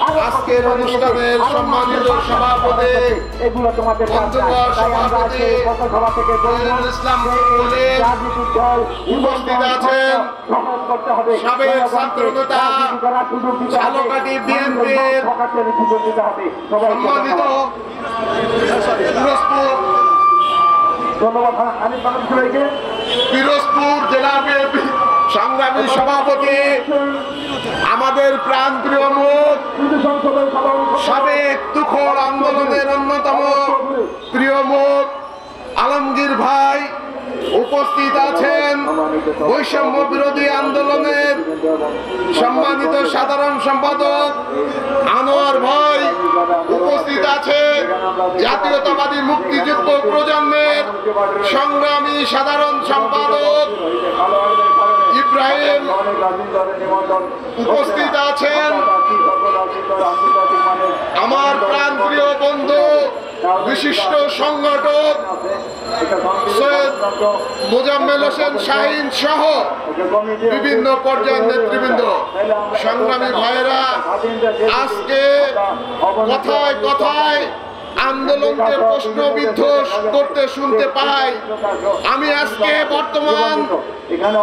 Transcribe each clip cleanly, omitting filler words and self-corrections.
আজকের অনুষ্ঠানের সম্মানিত সভাপতি পঞ্চগড় সভাপতি ইসলাম কলেজ উপস্থিত আছেন সাবেক ছাত্রনেতা ঝালকাঠি বিএনপির সম্মানিত পিরোজপুর জেলা বিএনপি সংগ্রামী সভাপতি আমাদের প্রাণপ্রিয় মুখ সাবেক তুখোড় আন্দোলনের অন্যতম প্রিয় মুখ আলমগীর ভাই উপস্থিত আছেন বৈষম্য বিরোধী আন্দোলনের সম্মানিত সাধারণ সম্পাদক আনোয়ার ভাই উপস্থিত আছে জাতীয়তাবাদী মুক্তিযুদ্ধ প্রজন্মের সংগ্রামী সাধারণ সম্পাদক ইব্রাহিম উপস্থিত আছেন আমার প্রাণপ্রিয় বন্ধু বিশিষ্ট সংগঠক সৈয়দ মোজাম্মেল হোসেন শাহিন সহ বিভিন্ন পর্যায়ের নেতৃবৃন্দ সংগ্রামী ভাইয়েরা আজকে কথায় কথায় আন্দোলনকে প্রশ্নবিদ্ধ করতে শুনতে পাই। আমি আজকে বর্তমান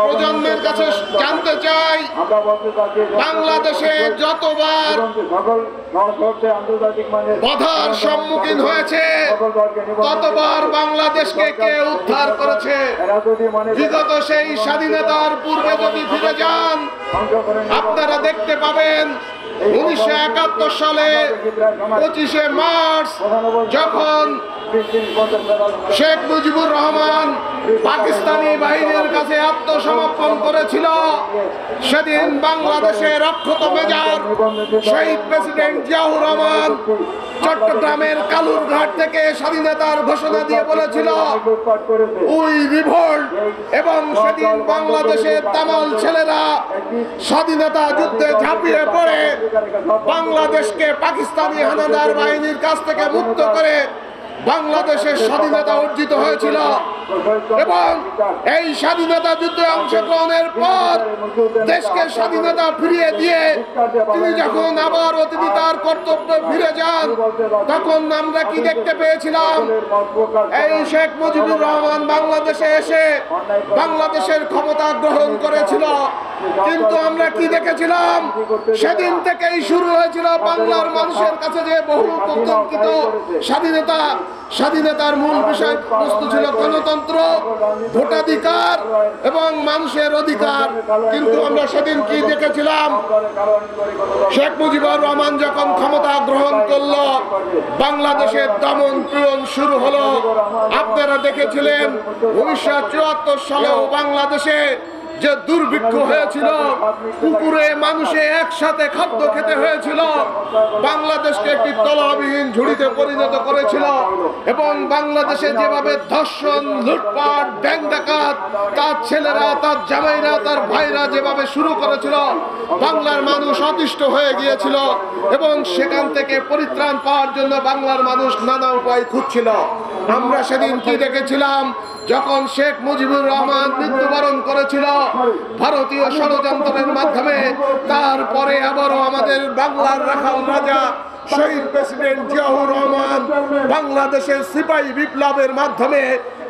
প্রজন্মের কাছে জানতে চাই বাংলাদেশে যতবার বাধার সম্মুখীন হয়েছে ততবার বাংলাদেশকে কে উদ্ধার করেছে? বিগত সেই স্বাধীনতার পূর্বে যদি ফিরে যান আপনারা দেখতে পাবেন 1971 সালে 25শে মার্চ যখন শেখ মুজিবুর রহমান পাকিস্তানি বাহিনীর কাছে আত্মসমর্পণ করেছিল, সেদিন বাংলাদেশের অক্ষত মেজর শহীদ প্রেসিডেন্ট জিয়াউর রহমান চট্টগ্রামের কালুরঘাট থেকে স্বাধীনতার ঘোষণা দিয়ে বলেছিল উই রিভোল্ট, এবং সেদিন বাংলাদেশের তামাল ছেলেরা স্বাধীনতা যুদ্ধে ঝাঁপিয়ে পড়ে বাংলাদেশকে পাকিস্তানি হানাদার বাহিনীর কাছ থেকে মুক্ত করে বাংলাদেশের স্বাধীনতা অর্জিত হয়েছিল। এবং এই স্বাধীনতা যুদ্ধে অংশগ্রহণের পর দেশকে স্বাধীনতা ফিরিয়ে দিয়ে তিনি যখন আবার তিনি তার কর্তব্যে ফিরে যান তখন আমরা কি দেখতে পেয়েছিলাম? এই শেখ মুজিবুর রহমান বাংলাদেশে এসে বাংলাদেশের ক্ষমতা গ্রহণ করেছিল, কিন্তু আমরা কি দেখেছিলাম? সেদিন থেকেই শুরু হয়েছিল বাংলার মানুষের কাছে যে বহু প্রতীক্ষিত স্বাধীনতার মূল বিষয় বস্তু ছিল গণতন্ত্র, ভোটাধিকার এবং মানুষের অধিকার। কিন্তু আমরা সেদিন কি দেখেছিলাম? শেখ মুজিবুর রহমান যখন ক্ষমতা গ্রহণ করলো বাংলাদেশের দমন পীড়ন শুরু হলো। আপনারা দেখেছিলেন 1974 সালেও বাংলাদেশে যে দুর্ভিক্ষ হয়েছিল, পুকুরে মানুষে একসাথে খাদ্য খেতে হয়েছিল, বাংলাদেশকে একটি তলাবিহীন ঝুড়িতে পরিণত করেছিল। এবং বাংলাদেশে যেভাবে ধর্ষণ, লুটপাট, ব্যাংক ডাকাত তার ছেলেরা, তার জামাইরা, তার ভাইরা যেভাবে শুরু করেছিল, বাংলার মানুষ অতিষ্ঠ হয়ে গিয়েছিল এবং সেখান থেকে পরিত্রাণ পাওয়ার জন্য বাংলার মানুষ নানা উপায় খুঁজছিল। আমরা সেদিন কি দেখেছিলাম? যখন শেখ মুজিবুর রহমান মৃত্যুবরণ করেছিল ভারতীয় ষড়যন্ত্রের মাধ্যমে, তারপরে আবারও আমাদের বাংলার রাখাল রাজা শহীদ প্রেসিডেন্ট জিয়াউর রহমান বাংলাদেশের সিপাহী বিপ্লবের মাধ্যমে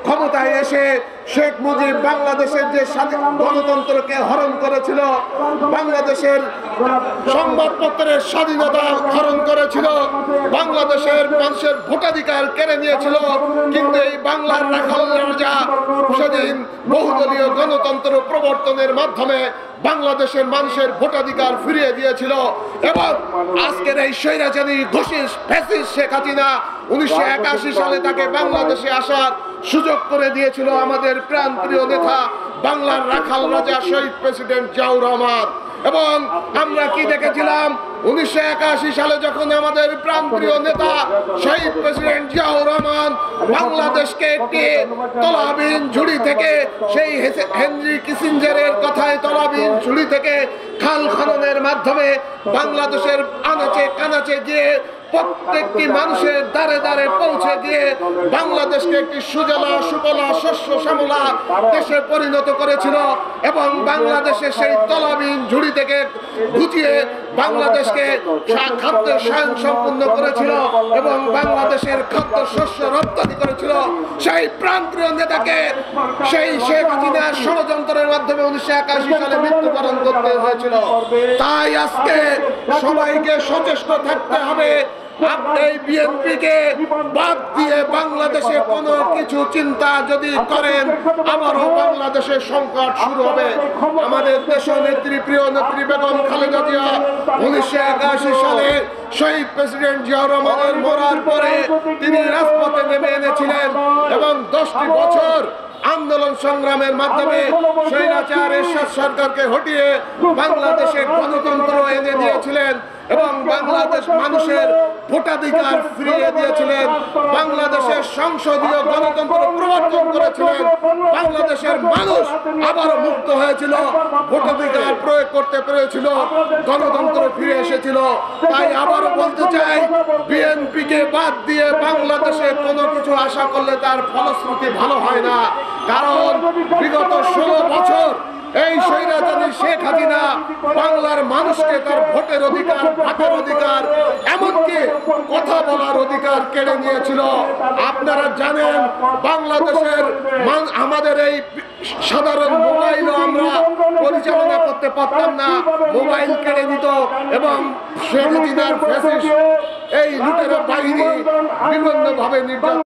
ক্ষমতায় এসে শেখ মুজিব বাংলাদেশের যে গণতন্ত্রকে হরণ করেছিল, বাংলাদেশের সংবাদপত্রের স্বাধীনতা হরণ করেছিল, বাংলাদেশের মানুষের ভোটাধিকার কেড়ে নিয়েছিল। কিন্তু এই বাংলার রাখাল রাজা সেদিন বহুদলীয় গণতন্ত্র প্রবর্তনের মাধ্যমে বাংলাদেশের মানুষের ভোটাধিকার ফিরিয়ে দিয়েছিল। এবং আজকের এই স্বৈরাচারী ঘোষিত ফ্যাসিস্ট শেখ হাসিনা 1981 সালে তাকে বাংলাদেশে আসার সুযোগ করে দিয়েছিল আমাদের প্রাণপ্রিয় নেতা বাংলার রাখাল রাজা শহীদ প্রেসিডেন্ট জিয়াউর রহমান। এবং আমরা কি দেখেছিলাম? 1981 সালে যখন আমাদের প্রাণপ্রিয় নেতা শহীদ প্রেসিডেন্ট জিয়াউর রহমান বাংলাদেশকে একটি তলাবিহীন ঝুড়ি থেকে, সেই হেনরি কিসিঞ্জারের কথায় তলাবিহীন ঝুড়ি থেকে খাল খননের মাধ্যমে বাংলাদেশের আনাচে কানাচে গিয়ে প্রত্যেকটি মানুষের দ্বারে দ্বারে পৌঁছে দিয়ে বাংলাদেশকে একটি সুজলা সুফলা শস্য শ্যামলা দেশে পরিণত করেছিল। এবং বাংলাদেশের সেই তলাবিহীন ঝুড়ি থেকে গুছিয়ে বাংলাদেশকে খাদ্যে স্বয়ং সম্পূর্ণ করেছিল এবং বাংলাদেশের খাদ্য শস্য রপ্তানি করেছিল, সেই প্রাণপ্রিয় নেতাকে সেই শেখ হাসিনার ষড়যন্ত্রের মাধ্যমে 1981 সালে মৃত্যুবরণ করতে হয়েছিল। তাই আজকে সবাইকে সচেষ্ট থাকতে হবে। এই বিএনপিকে বাদ দিয়ে বাংলাদেশে কোনো কিছু চিন্তা যদি করেন, আবারও বাংলাদেশের সংকট শুরু হবে। আমাদের দেশের নেত্রী, প্রিয় নেত্রী বেগম খালেদা জিয়া 1981 সালে শহীদ প্রেসিডেন্ট জিয়াউর রহমানের মরার পরে তিনি রাজপথে নেমে এনেছিলেন এবং 10টি বছর আন্দোলন সংগ্রামের মাধ্যমে স্বৈরাচার এরশাদ সরকারকে হটিয়ে বাংলাদেশে গণতন্ত্র এনে দিয়েছিলেন এবং বাংলাদেশ মানুষের ভোটাধিকার ফিরিয়ে দিয়েছিলেন। বাংলাদেশের সংসদীয় গণতন্ত্র প্রবর্তন করেছিলেন। বাংলাদেশের মানুষ আবারও মুক্ত হয়েছিল, ভোটাধিকার প্রয়োগ করতে পেরেছিল, গণতন্ত্র ফিরে এসেছিল। তাই আবারও বলতে চাই, বিএনপিকে বাদ দিয়ে বাংলাদেশে কোনো কিছু আশা করলে তার ফলশ্রুতি ভালো হয় না। কারণ বিগত 16 বছর এই স্বৈরাচারী শেখ হাসিনা বাংলার মানুষকে তার ভোটের অধিকার, ভাতের অধিকার, এমনকি কথা বলার অধিকার কেড়ে নিয়েছিল। আপনারা জানেন, বাংলাদেশের আমাদের এই সাধারণ মোবাইলও আমরা পরিচালনা করতে পারতাম না, মোবাইল কেড়ে নিত এবং শেখ হাসিনার ফ্যাসিস্ট এই লুটেরা বাহিনী বিভিন্নভাবে নির্যাতন